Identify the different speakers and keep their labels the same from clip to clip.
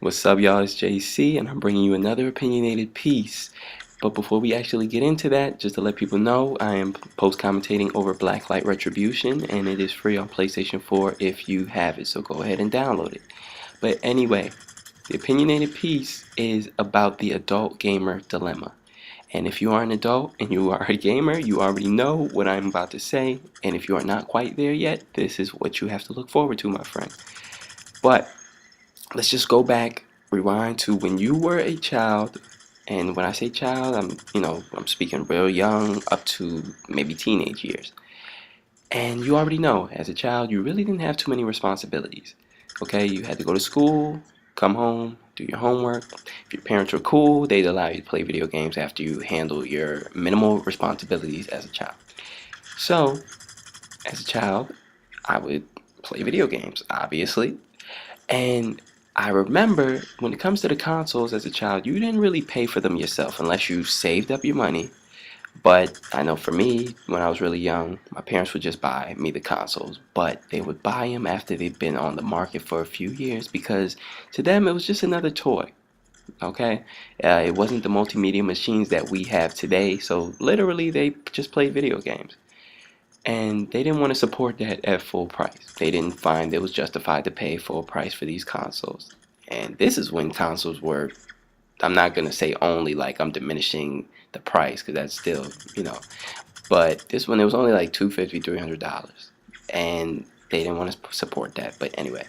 Speaker 1: What's up, y'all? It's JC, and I'm bringing you another opinionated piece. But before we actually get into that, just to let people know, I am post commentating over Blacklight Retribution, and it is free on PlayStation 4 if you have it, so go ahead and download it. But anyway, the opinionated piece is about the adult gamer dilemma. And if you are an adult and you are a gamer, you already know what I'm about to say. And if you are not quite there yet, this is what you have to look forward to, my friend. But let's just go back, rewind to when you were a child. And when I say child, I'm speaking real young up to maybe teenage years. And you already know, as a child, you really didn't have too many responsibilities. Okay, you had to go to school, come home, do your homework. If your parents were cool, they'd allow you to play video games after you handle your minimal responsibilities as a child. So, as a child, I would play video games, obviously. And I remember when it comes to the consoles as a child, you didn't really pay for them yourself unless you saved up your money. But I know for me, when I was really young, my parents would just buy me the consoles. But they would buy them after they've been on the market for a few years because to them it was just another toy. Okay? It wasn't the multimedia machines that we have today. So literally, they just played video games. And they didn't want to support that at full price. They didn't find it was justified to pay full price for these consoles. And this is when consoles were, I'm not going to say only like I'm diminishing the price because that's still, but this one it was only like $250, $300. And they didn't want to support that. But anyway,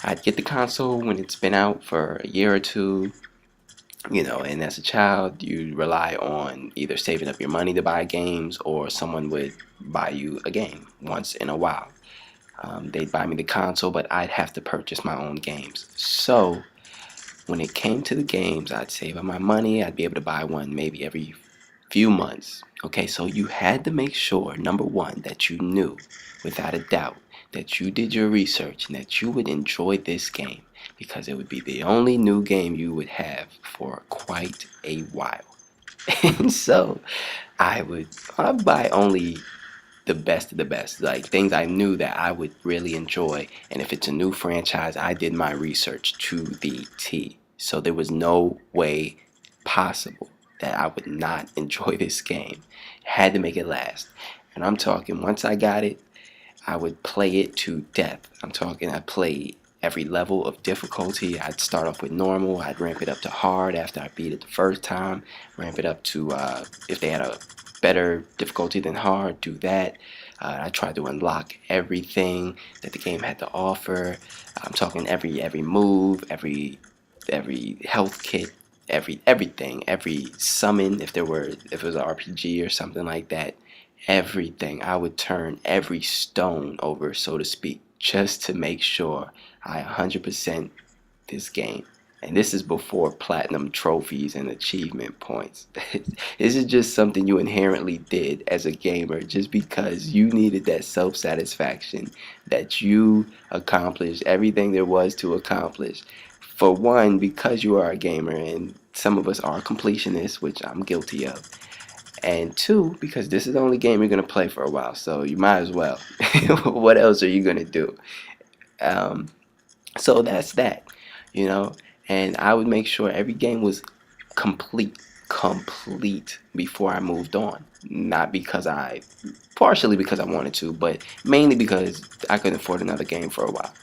Speaker 1: I'd get the console when it's been out for a year or two, and as a child, you rely on either saving up your money to buy games or someone would buy you a game once in a while. They'd buy me the console, but I'd have to purchase my own games. So when it came to the games, I'd save up my money. I'd be able to buy one maybe every few months. Okay, so you had to make sure, number one, that you knew without a doubt that you did your research and that you would enjoy this game because it would be the only new game you would have for quite a while. And so I'd buy only the best of the best, like things I knew that I would really enjoy. And if it's a new franchise, I did my research to the T. So there was no way possible that I would not enjoy this game. Had to make it last. And I'm talking, once I got it, I would play it to death. I'm talking, I'd play every level of difficulty. I'd start off with normal, I'd ramp it up to hard after I beat it the first time, ramp it up to, if they had a better difficulty than hard, do that. I tried to unlock everything that the game had to offer. I'm talking every move, every health kit, everything, every summon, if it was an RPG or something like that, everything. I would turn every stone over, so to speak, just to make sure I 100% this game. And this is before platinum trophies and achievement points. This is just something you inherently did as a gamer just because you needed that self-satisfaction that you accomplished everything there was to accomplish. For one, because you are a gamer, and some of us are completionists, which I'm guilty of. And two, because this is the only game you're going to play for a while, so you might as well. What else are you going to do? Um, so that's that, you know. And I would make sure every game was complete before I moved on. Not because partially because I wanted to, but mainly because I couldn't afford another game for a while.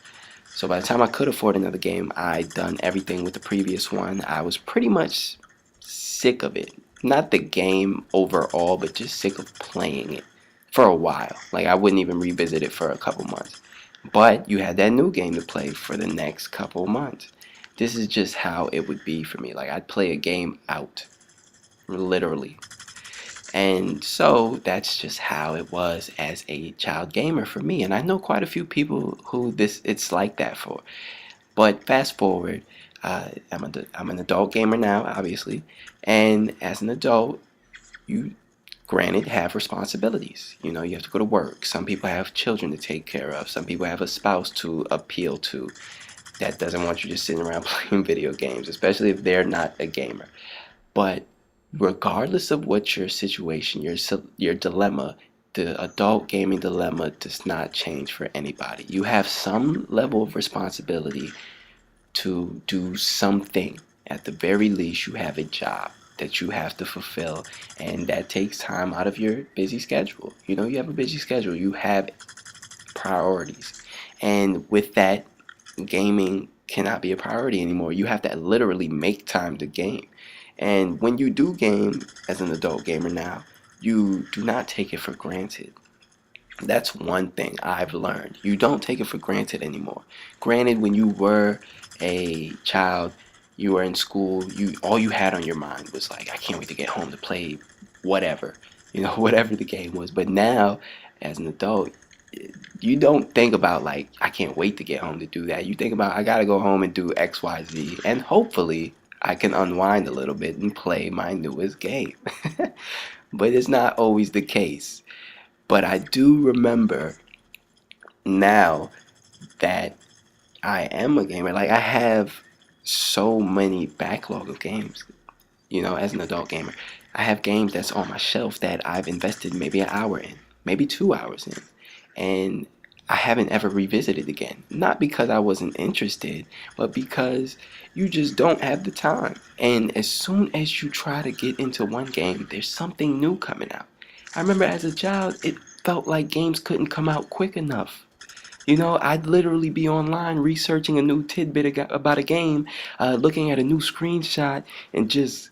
Speaker 1: So by the time I could afford another game, I'd done everything with the previous one. I was pretty much sick of it. Not the game overall, but just sick of playing it for a while. Like I wouldn't even revisit it for a couple months. But you had that new game to play for the next couple months. This is just how it would be for me. Like I'd play a game out, literally. And so that's just how it was as a child gamer for me. And I know quite a few people who it's like that for. But fast forward, I'm an adult gamer now, obviously. And as an adult, you granted have responsibilities. You know, you have to go to work. Some people have children to take care of. Some people have a spouse to appeal to that doesn't want you just sitting around playing video games, especially if they're not a gamer. But regardless of what your situation, your dilemma, the adult gaming dilemma does not change for anybody. You have some level of responsibility to do something. At the very least, you have a job that you have to fulfill, and that takes time out of your busy schedule. You have a busy schedule, you have priorities, and with that, gaming cannot be a priority anymore. You have to literally make time to game. And when you do game as an adult gamer now, you do not take it for granted. That's one thing I've learned. You don't take it for granted anymore. Granted, when you were a child, you were in school, all you had on your mind was like, I can't wait to get home to play whatever, whatever the game was. But now, as an adult, you don't think about like, I can't wait to get home to do that. You think about, I gotta go home and do X, Y, Z, and hopefully I can unwind a little bit and play my newest game. But it's not always the case. But I do remember now that I am a gamer, like I have so many backlog of games, as an adult gamer. I have games that's on my shelf that I've invested maybe an hour in, maybe 2 hours in, and I haven't ever revisited again. Not because I wasn't interested, but because you just don't have the time. And as soon as you try to get into one game, there's something new coming out. I remember as a child, it felt like games couldn't come out quick enough. I'd literally be online researching a new tidbit about a game, looking at a new screenshot, and just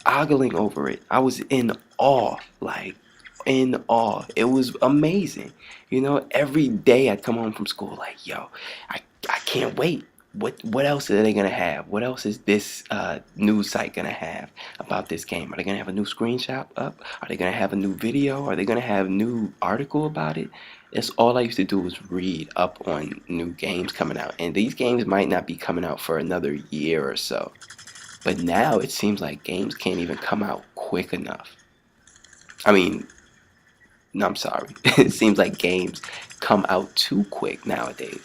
Speaker 1: ogling over it. I was in awe, like in awe. It was amazing. Every day I'd come home from school like, yo, I can't wait. What else are they gonna have? What else is this news site gonna have about this game? Are they gonna have a new screenshot up? Are they gonna have a new video? Are they gonna have a new article about it? That's all I used to do was read up on new games coming out, and these games might not be coming out for another year or so. But now it seems like games can't even come out quick enough. I mean, no, I'm sorry. It seems like games come out too quick nowadays.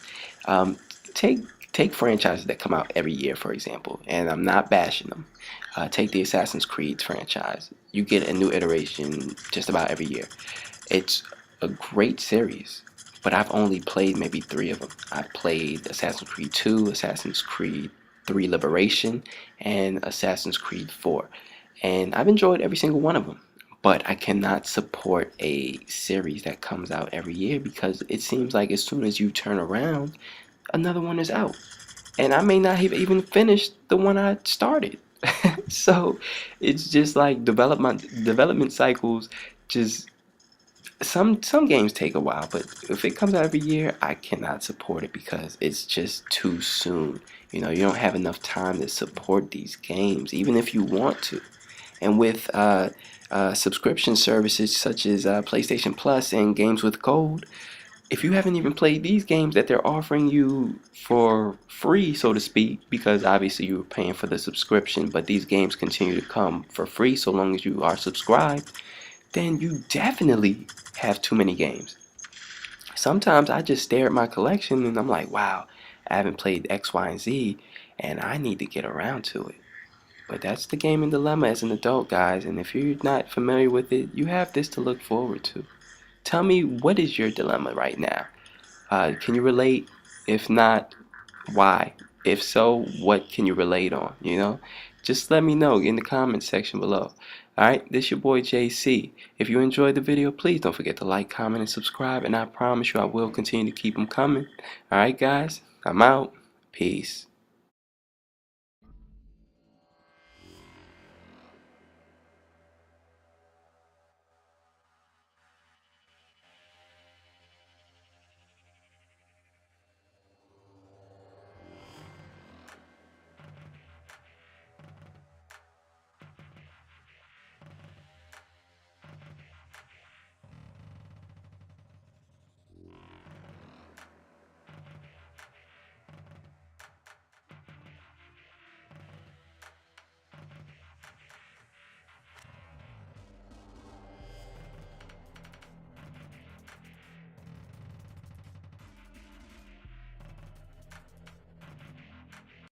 Speaker 1: Um, take take franchises that come out every year, for example, and I'm not bashing them. Take the Assassin's Creed franchise. You get a new iteration just about every year. It's a great series, but I've only played maybe three of them. I've played Assassin's Creed 2, Assassin's Creed 3 Liberation, and Assassin's Creed 4. And I've enjoyed every single one of them. But I cannot support a series that comes out every year because it seems like as soon as you turn around, another one is out. And I may not have even finished the one I started. So it's just like development cycles just some games take a while, but if it comes out every year, I cannot support it because it's just too soon. You don't have enough time to support these games, even if you want to. And with subscription services such as PlayStation Plus and Games with Gold, if you haven't even played these games that they're offering you for free, so to speak, because obviously you're paying for the subscription, but these games continue to come for free so long as you are subscribed, then you definitely have too many games. Sometimes I just stare at my collection and I'm like, wow, I haven't played X, Y, and Z, and I need to get around to it. But that's the gaming dilemma as an adult, guys, and if you're not familiar with it, you have this to look forward to. Tell me, what is your dilemma right now? Can you relate? If not, why? If so, what can you relate on? Just let me know in the comments section below. Alright, this your boy JC. If you enjoyed the video, please don't forget to like, comment, and subscribe, and I promise you I will continue to keep them coming. Alright, guys, I'm out. Peace.